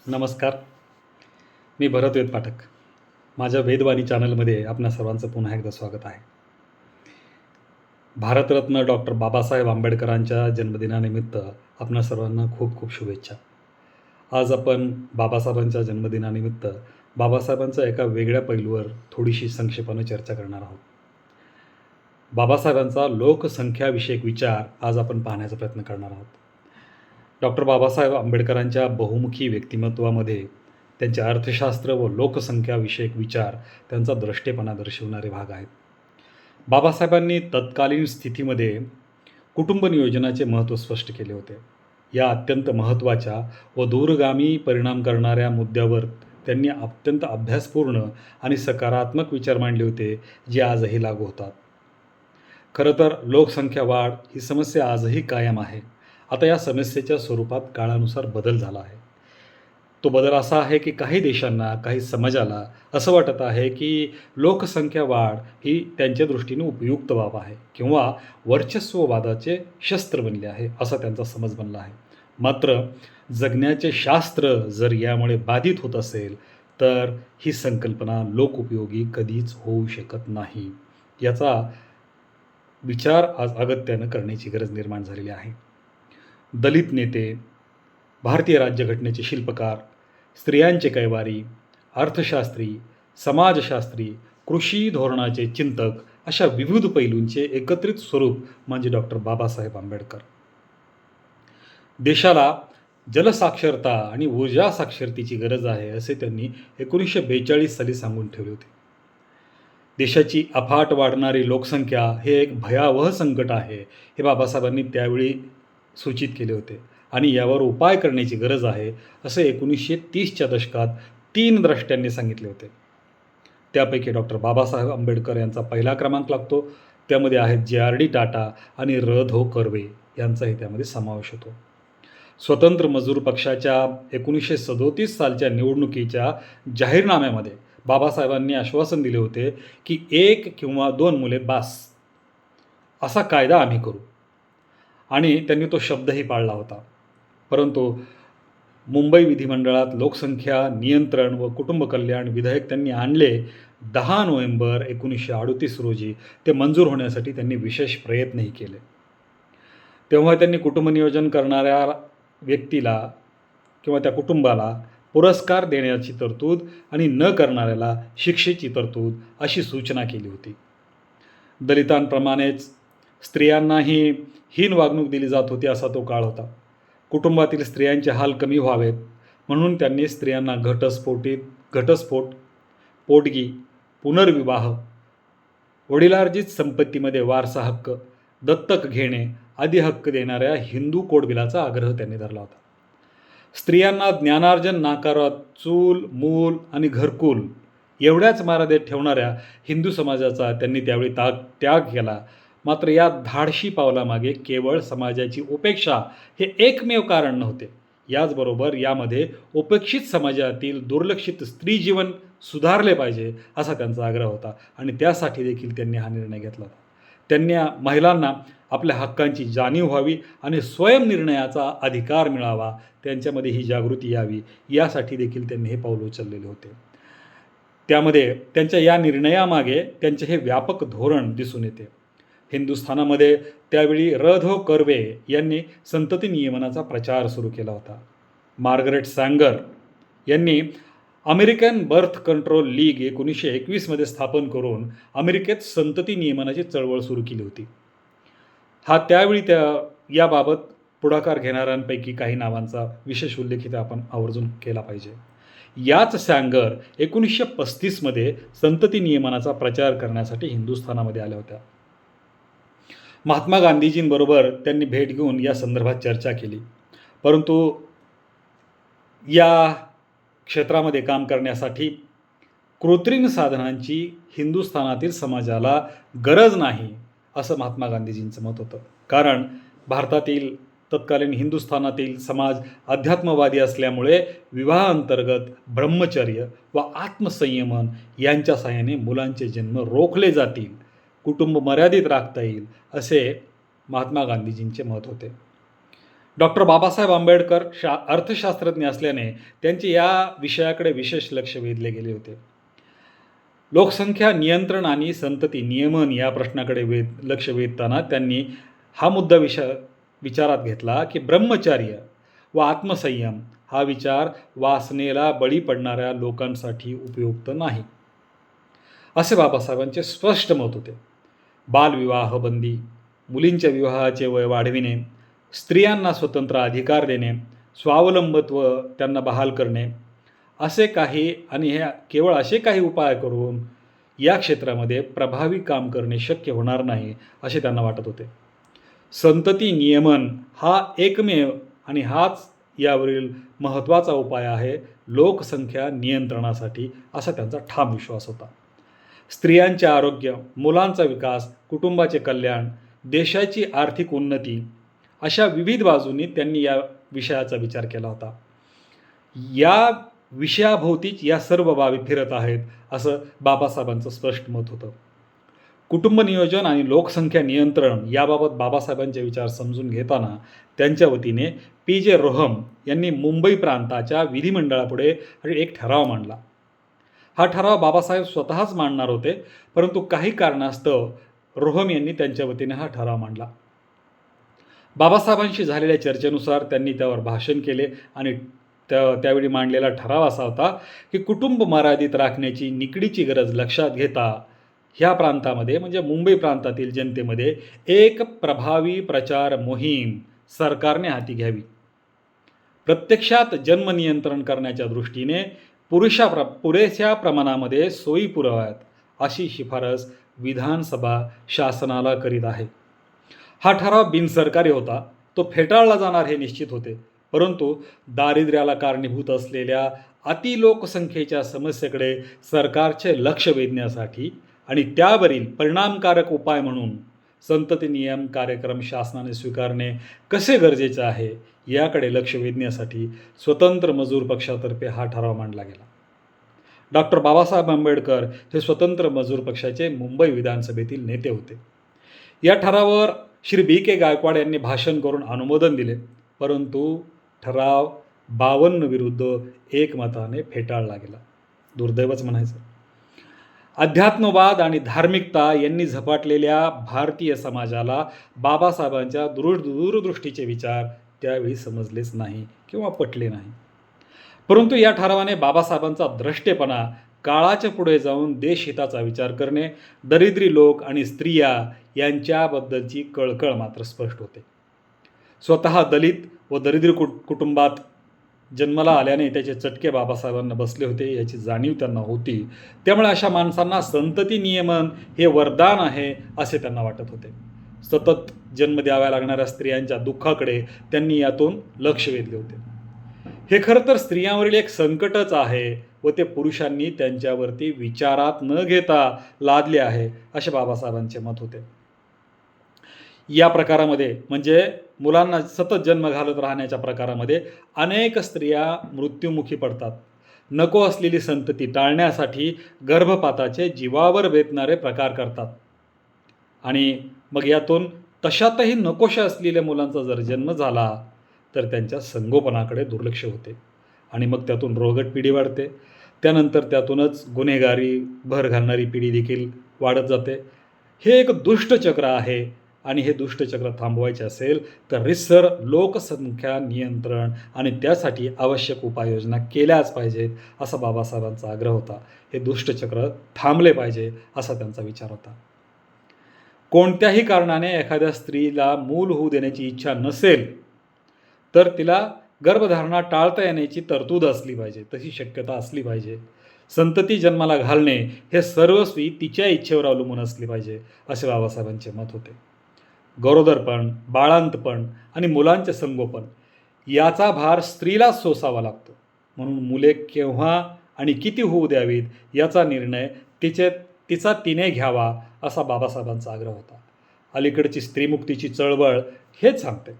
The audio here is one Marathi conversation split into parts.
नमस्कार. मी भरत वेद पाठक. माझ्या वेदवाणी चॅनलमध्ये आपणा सर्वांचं पुन्हा एकदा स्वागत आहे. भारतरत्न डॉक्टर बाबासाहेब आंबेडकरांच्या जन्मदिनानिमित्त आपणा सर्वांना खूप खूप शुभेच्छा. आज आपण बाबासाहेबांच्या जन्मदिनानिमित्त बाबासाहेबांच्या एका वेगळ्या पैलूवर थोडीशी संक्षेपाने चर्चा करणार आहोत. बाबासाहेबांचा लोकसंख्याविषयक विचार आज आपण पाहण्याचा प्रयत्न करणार आहोत. डॉक्टर बाबासाहेब आंबेडकरांच्या बहुमुखी व्यक्तिमत्वामध्ये त्यांचे अर्थशास्त्र व लोकसंख्याविषयक विचार त्यांचा द्रष्टेपणा दर्शवणारे भाग आहेत. बाबासाहेबांनी तत्कालीन स्थितीमध्ये कुटुंब नियोजनाचे महत्त्व स्पष्ट केले होते. या अत्यंत महत्त्वाच्या व दूरगामी परिणाम करणाऱ्या मुद्द्यावर त्यांनी अत्यंत अभ्यासपूर्ण आणि सकारात्मक विचार मांडले होते, जे आजही लागू होतात. खरं तर लोकसंख्या वाढ ही समस्या आजही कायम आहे. आता या समस्येच्या स्वरूपात काळानुसार बदल झाला आहे. तो बदल असा आहे की काही देशांना, काही समाजाला असं वाटत आहे की लोकसंख्या वाढ ही त्यांच्या दृष्टीने उपयुक्त बाब आहे किंवा वर्चस्ववादाचे शस्त्र बनले आहे, असा त्यांचा समज बनला आहे. मात्र जगण्याचे शास्त्र जर यामुळे बाधित होत असेल तर ही संकल्पना लोकोपयोगी कधीच होऊ शकत नाही. याचा विचार आज अगत्यानं करण्याची गरज निर्माण झालेली आहे. दलित नेते, भारतीय राज्यघटनेचे शिल्पकार, स्त्रियांचे कैवारी, अर्थशास्त्री, समाजशास्त्री, कृषी धोरणाचे चिंतक अशा विविध पैलूंचे एकत्रित स्वरूप म्हणजे डॉक्टर बाबासाहेब आंबेडकर. देशाला जलसाक्षरता आणि ऊर्जा साक्षरतेची गरज आहे असे त्यांनी 1942 साली सांगून ठेवले होते. देशाची अफाट वाढणारी लोकसंख्या हे एक भयावह संकट आहे, हे बाबासाहेबांनी त्यावेळी सूचित केले होते आणि यावर उपाय करण्याची गरज आहे असे 1930च्या दशकात 3 द्रष्ट्यांनी सांगितले होते. त्यापैकी डॉक्टर बाबासाहेब आंबेडकर यांचा पहिला क्रमांक लागतो. त्यामध्ये आहेत जे.आर.डी. टाटा आणि र.धो. कर्वे यांचाही त्यामध्ये समावेश होतो. स्वतंत्र मजूर पक्षाच्या 1937 सालच्या निवडणुकीच्या जाहीरनाम्यामध्ये बाबासाहेबांनी आश्वासन दिले होते की 1 किंवा 2 मुले बास असा कायदा आम्ही करू, आणि त्यांनी तो शब्दही पाळला होता. परंतु मुंबई विधिमंडळात लोकसंख्या नियंत्रण व कुटुंब कल्याण विधेयक त्यांनी आणले. 10 नोव्हेंबर 1938 रोजी ते मंजूर होण्यासाठी त्यांनी विशेष प्रयत्नही केले. तेव्हा त्यांनी कुटुंब नियोजन करणाऱ्या व्यक्तीला किंवा त्या कुटुंबाला पुरस्कार देण्याची तरतूद आणि न करणाऱ्याला शिक्षेची तरतूद अशी सूचना केली होती. दलितांप्रमाणेच स्त्रियांनाही हीन वागणूक दिली जात होती असा तो काळ होता. कुटुंबातील स्त्रियांचे हाल कमी व्हावेत म्हणून त्यांनी स्त्रियांना घटस्फोट, पोटगी, पुनर्विवाह, वडिलार्जित संपत्तीमध्ये वारसा हक्क, दत्तक घेणे आदी हक्क देणाऱ्या हिंदू कोड बिलाचा आग्रह त्यांनी धरला होता. स्त्रियांना ज्ञानार्जन नाकारत चूल, मूल आणि घरकुल एवढ्याच मर्यादेत ठेवणाऱ्या हिंदू समाजाचा त्यांनी त्यावेळी त्याग केला. मात्र या धाडशी पावलामागे केवळ समाजाची उपेक्षा हे एकमेव कारण नव्हते. याचबरोबर यामध्ये उपेक्षित समाजातील दुर्लक्षित स्त्री जीवन सुधारले पाहिजे असा त्यांचा आग्रह होता आणि त्यासाठी देखील त्यांनी हा निर्णय घेतला होता. त्यांनी महिलांना आपल्या हक्कांची जाणीव व्हावी आणि स्वयंनिर्णयाचा अधिकार मिळावा, त्यांच्यामध्ये ही जागृती यावी, यासाठी देखील त्यांनी हे पाऊल उचललेले होते. त्यामध्ये त्यांच्या या निर्णयामागे त्यांचे हे व्यापक धोरण दिसून येते. हिंदुस्थानामध्ये त्यावेळी र.धो. कर्वे यांनी संतती नियमनाचा प्रचार सुरू केला होता. मार्गरेट सँगर यांनी अमेरिकन बर्थ कंट्रोल लीग 1921 स्थापन करून अमेरिकेत संतती नियमनाची चळवळ सुरू केली होती. हा त्यावेळी याबाबत पुढाकार घेणाऱ्यांपैकी काही नावांचा विशेष उल्लेख इथे आपण आवर्जून केला पाहिजे. याच सँगर 1935 संतती नियमनाचा प्रचार करण्यासाठी हिंदुस्थानामध्ये आल्या होत्या. महात्मा गांधीजींबरोबर त्यांनी भेट घेऊन या संदर्भात चर्चा केली. परंतु या क्षेत्रामध्ये काम करण्यासाठी कृत्रिम साधनांची हिंदुस्थानातील समाजाला गरज नाही असं महात्मा गांधीजींचं मत होतं. कारण भारतातील तत्कालीन हिंदुस्थानातील समाज अध्यात्मवादी असल्यामुळे विवाहाअंतर्गत ब्रह्मचर्य व आत्मसंयमन यांच्या साहाय्याने मुलांचे जन्म रोखले जातील, कुटुंब मर्यादित राखता येईल असे महात्मा गांधीजींचे मत होते. डॉक्टर बाबासाहेब आंबेडकर अर्थशास्त्रज्ञ असल्याने त्यांचे या विषयाकडे विशेष लक्ष वेधले गेले होते. लोकसंख्या नियंत्रण आणि संतती नियमन या प्रश्नाकडे लक्ष वेधताना त्यांनी हा मुद्दा विचारात घेतला की ब्रह्मचर्य व आत्मसंयम हा विचार वासनेला बळी पडणाऱ्या लोकांसाठी उपयुक्त नाही, असे बाबासाहेबांचे स्पष्ट मत होते. बालविवाह बंदी, मुलींच्या विवाहाचे वय वाढविणे, स्त्रियांना स्वतंत्र अधिकार देणे, स्वावलंबत्व त्यांना बहाल करणे, असे काही आणि हे केवळ असे काही उपाय करून या क्षेत्रामध्ये प्रभावी काम करणे शक्य होणार नाही असे त्यांना वाटत होते. संतती नियमन हा एकमेव आणि हाच यावरील महत्त्वाचा उपाय आहे लोकसंख्या नियंत्रणासाठी, असा त्यांचा ठाम विश्वास होता. स्त्रियांचे आरोग्य, मुलांचा विकास, कुटुंबाचे कल्याण, देशाची आर्थिक उन्नती अशा विविध बाजूंनी त्यांनी या विषयाचा विचार केला होता. या विषयाभोवतीच या सर्व बाबी फिरत आहेत असं बाबासाहेबांचं स्पष्ट मत होतं. कुटुंब नियोजन आणि लोकसंख्या नियंत्रण याबाबत बाबासाहेबांचे विचार समजून घेताना त्यांच्या वतीने PJ रोहम यांनी मुंबई प्रांताच्या विधिमंडळापुढे एक ठराव मांडला. हा ठराव बाबासाहेब स्वतःच मांडणार होते, परंतु काही कारणास्तव रोहम यांनी त्यांच्या वतीने हा ठराव मांडला. बाबासाहेबांशी झालेल्या चर्चेनुसार त्यांनी त्यावर भाषण केले आणि त्यावेळी मांडलेला ठराव असा होता की कुटुंब मर्यादित राखण्याची निकडीची गरज लक्षात घेता ह्या प्रांतामध्ये म्हणजे मुंबई प्रांतातील जनतेमध्ये एक प्रभावी प्रचार मोहीम सरकारने हाती घ्यावी. प्रत्यक्षात जन्म नियंत्रण करण्याच्या दृष्टीने पुरेशा प्रमाणामध्ये सोयी पुरवाव्यात अशी शिफारस विधानसभा शासनाला करीत आहे. हा ठराव बिनसरकारी होता, तो फेटाळला जाणार हे निश्चित होते, परंतु दारिद्र्याला कारणीभूत असलेल्या अतिलोकसंख्येच्या समस्येकडे सरकारचे लक्ष वेधण्यासाठी आणि त्यावरील परिणामकारक उपाय म्हणून संतती नियम कार्यक्रम शासनाने स्वीकारणे कसे गरजेचे आहे याकडे लक्ष वेधण्यासाठी स्वतंत्र मजूर पक्षातर्फे हा ठराव मांडला गेला. डॉक्टर बाबासाहेब आंबेडकर हे स्वतंत्र मजूर पक्षाचे मुंबई विधानसभेतील नेते होते. या ठरावावर श्री BK गायकवाड यांनी भाषण करून अनुमोदन दिले, परंतु ठराव 52 विरुद्ध एकमताने फेटाळला गेला. दुर्दैवच म्हणायचं. अध्यात्मवाद आणि धार्मिकता यांनी झपाटलेल्या भारतीय समाजाला बाबासाहेबांच्या दूरदृष्टीचे विचार त्यावेळी समजलेच नाही किंवा पटले नाही. परंतु या ठरावाने बाबासाहेबांचा द्रष्टेपणा, काळाच्या पुढे जाऊन देशहिताचा विचार करणे, दरिद्री लोक आणि स्त्रिया यांच्याबद्दलची कळकळ मात्र स्पष्ट होते. स्वतः दलित व दरिद्री कुटुंबात जन्माला आल्याने त्याचे चटके बाबासाहेबांना बसले होते याची जाणीव त्यांना होती. त्यामुळे अशा माणसांना संतती नियमन हे वरदान आहे असे त्यांना वाटत होते. सतत जन्म द्याव्या लागणाऱ्या स्त्रियांच्या दुःखाकडे त्यांनी यातून लक्ष वेधले होते. हे खरं तर स्त्रियांवरील एक संकटच आहे व ते पुरुषांनी त्यांच्यावरती विचारात न घेता लादले आहे असे बाबासाहेबांचे मत होते. या प्रकारामध्ये म्हणजे मुलांना सतत जन्म घालत राहण्याच्या प्रकारामध्ये अनेक स्त्रिया मृत्युमुखी पडतात. नको असलेली संतती टाळण्यासाठी गर्भपाताचे जीवावर बेतणारे प्रकार करतात आणि मग यातून तशातही नकोशा असलेल्या मुलांचा जर जन्म झाला तर त्यांच्या संगोपनाकडे दुर्लक्ष होते आणि मग त्यातून रोगट पिढी वाढते. त्यानंतर त्यातूनच गुन्हेगारी भर घालणारी पिढी देखील वाढत जाते. हे एक दुष्टचक्र आहे आणि हे दुष्टचक्र थांबवायचे असेल तर रितसर लोकसंख्या नियंत्रण आणि त्यासाठी आवश्यक उपाययोजना केल्याच पाहिजेत असा बाबासाहेबांचा आग्रह होता. हे दुष्टचक्र थांबले पाहिजे असा त्यांचा विचार होता. कोणत्याही कारणाने एखाद्या स्त्रीला मूल होऊ देण्याची इच्छा नसेल तर तिला गर्भधारणा टाळता येण्याची तरतूद असली पाहिजे, तशी शक्यता असली पाहिजे. संतती जन्माला घालणे हे सर्वस्वी तिच्या इच्छेवर अवलंबून असले पाहिजे असे बाबासाहेबांचे मत होते. गरोदरपण, बाळांतपण आणि मुलांचे संगोपन याचा भार स्त्रीलाच सोसावा लागतो, म्हणून मुले केव्हा आणि किती होऊ द्यावीत याचा निर्णय तिचा तिने घ्यावा असा बाबासाहेबांचा आग्रह होता. अलीकडची स्त्रीमुक्तीची चळवळ हेच सांगते.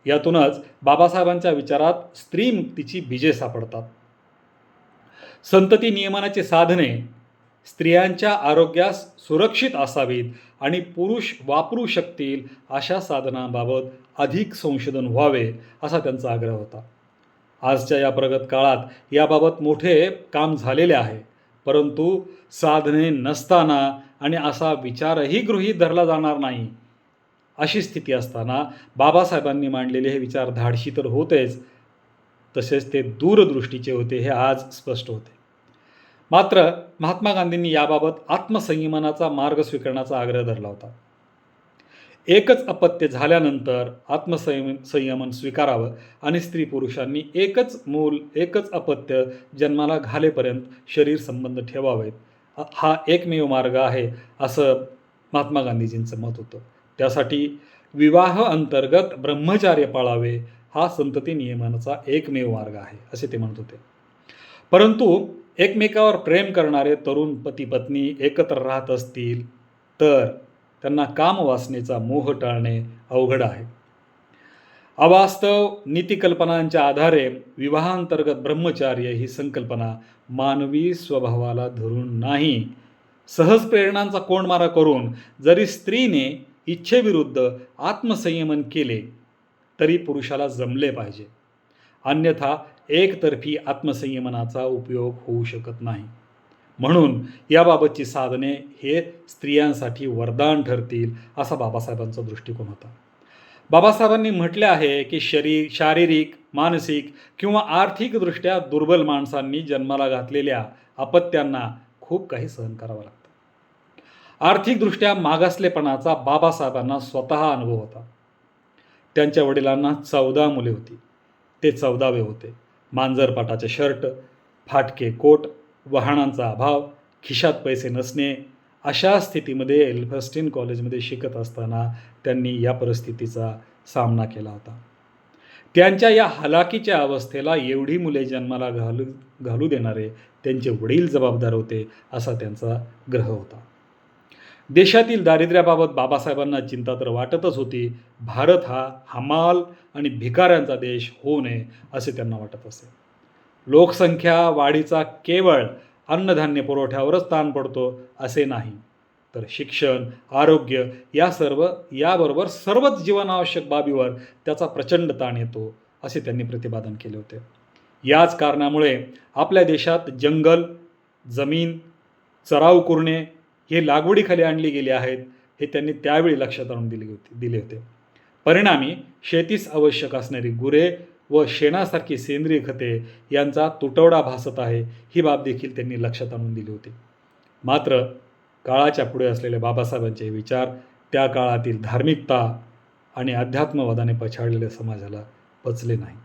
यातूनच बाबासाहेबांच्या विचारात स्त्रीमुक्तीची बीजे सापडतात. संतती नियमनाची साधने स्त्रियांच्या आरोग्यास सुरक्षित असावीत आणि पुरुष वापरू शकतील अशा साधनांबाबत अधिक संशोधन व्हावे असा त्यांचा आग्रह होता. आजच्या या प्रगत काळात याबाबत मोठे काम झालेले आहे, परंतु साधने नसताना आणि असा विचारही गृहीत धरला जाणार नाही अशी स्थिती असताना बाबासाहेबांनी मांडलेले हे विचार धाडशी तर होतेच, तसेच ते दूरदृष्टीचे होते हे आज स्पष्ट होते. मात्र महात्मा गांधींनी याबाबत आत्मसंयमनाचा मार्ग स्वीकारण्याचा आग्रह धरला होता. एकच अपत्य झाल्यानंतर संयमन स्वीकारावं आणि स्त्री पुरुषांनी एकच मूल एकच अपत्य जन्माला घालेपर्यंत शरीर संबंध ठेवावेत, हा एकमेव मार्ग आहे असं महात्मा गांधीजींचं मत होतं. त्यासाठी विवाह अंतर्गत ब्रह्मचार्य पाळावे हा संतती नियमनाचा एकमेव मार्ग आहे असे ते म्हणत होते. परंतु एकमेकावर प्रेम करणारे तरुण पती पत्नी एकत्र राहत असतील तर त्यांना कामवासनेचा मोह टाळणे अवघड आहे. अवास्तव नीतिकल्पनांच्या आधारे विवाहांतर्गत ब्रह्मचार्य ही संकल्पना मानवी स्वभावाला धरून नाही, सहज प्रेरणांचा कोंडमारा करून जरी स्त्रीने इच्छेविरुद्ध आत्मसंयमन केले तरी पुरुषाला जमले पाहिजे, अन्यथा एकतर्फी आत्मसंयमनाचा उपयोग होऊ शकत नाही. म्हणून याबाबतची साधने हे स्त्रियांसाठी वरदान ठरतील असा बाबासाहेबांचा दृष्टिकोन होता. बाबासाहेबांनी म्हटले आहे की शारीरिक, मानसिक किंवा आर्थिकदृष्ट्या दुर्बल माणसांनी जन्माला घातलेल्या अपत्यांना खूप काही सहन करावं लागतं. आर्थिकदृष्ट्या मागासलेपणाचा बाबासाहेबांना स्वतः अनुभव होता. त्यांच्या वडिलांना 14 मुले होती. ते 14वे होते. मांजरपाटाचे शर्ट, फाटके कोट, वाहनांचा अभाव, खिशात पैसे नसणे, अशा स्थितीमध्ये एल्फस्टीन कॉलेजमध्ये शिकत असताना त्यांनी या परिस्थितीचा सामना केला होता. त्यांच्या या हलाखीच्या अवस्थेला एवढी मुले जन्माला घालू देणारे त्यांचे वडील जबाबदार होते असा त्यांचा ग्रह होता. देशातील दारिद्र्याबाबत बाबासाहेबांना चिंता तर वाटतच होती. भारत हा हमाल आणि भिकाऱ्यांचा देश होऊ नये असे त्यांना वाटत असे. लोकसंख्या वाढीचा केवळ अन्नधान्य पुरवठ्यावरच ताण पडतो असे नाही, तर शिक्षण, आरोग्य याबरोबर सर्वच जीवनावश्यक बाबीवर त्याचा प्रचंड ताण येतो असे त्यांनी प्रतिपादन केले होते. याच कारणामुळे आपल्या देशात जंगल, जमीन, चराऊ कुरणे हे लागवडीखाली आणली गेली आहेत हे त्यांनी त्यावेळी लक्षात आणून दिले होते. परिणामी शेतीस आवश्यक असणारी गुरे व शेणासारखी सेंद्रिय खते यांचा तुटवडा भासत आहे ही बाब देखील त्यांनी लक्षात आणून दिली होती. मात्र काळाच्या पुढे असलेले बाबासाहेबांचे विचार त्या काळातील धार्मिकता आणि अध्यात्मवादाने पछाडलेल्या समाजाला पचले नाही.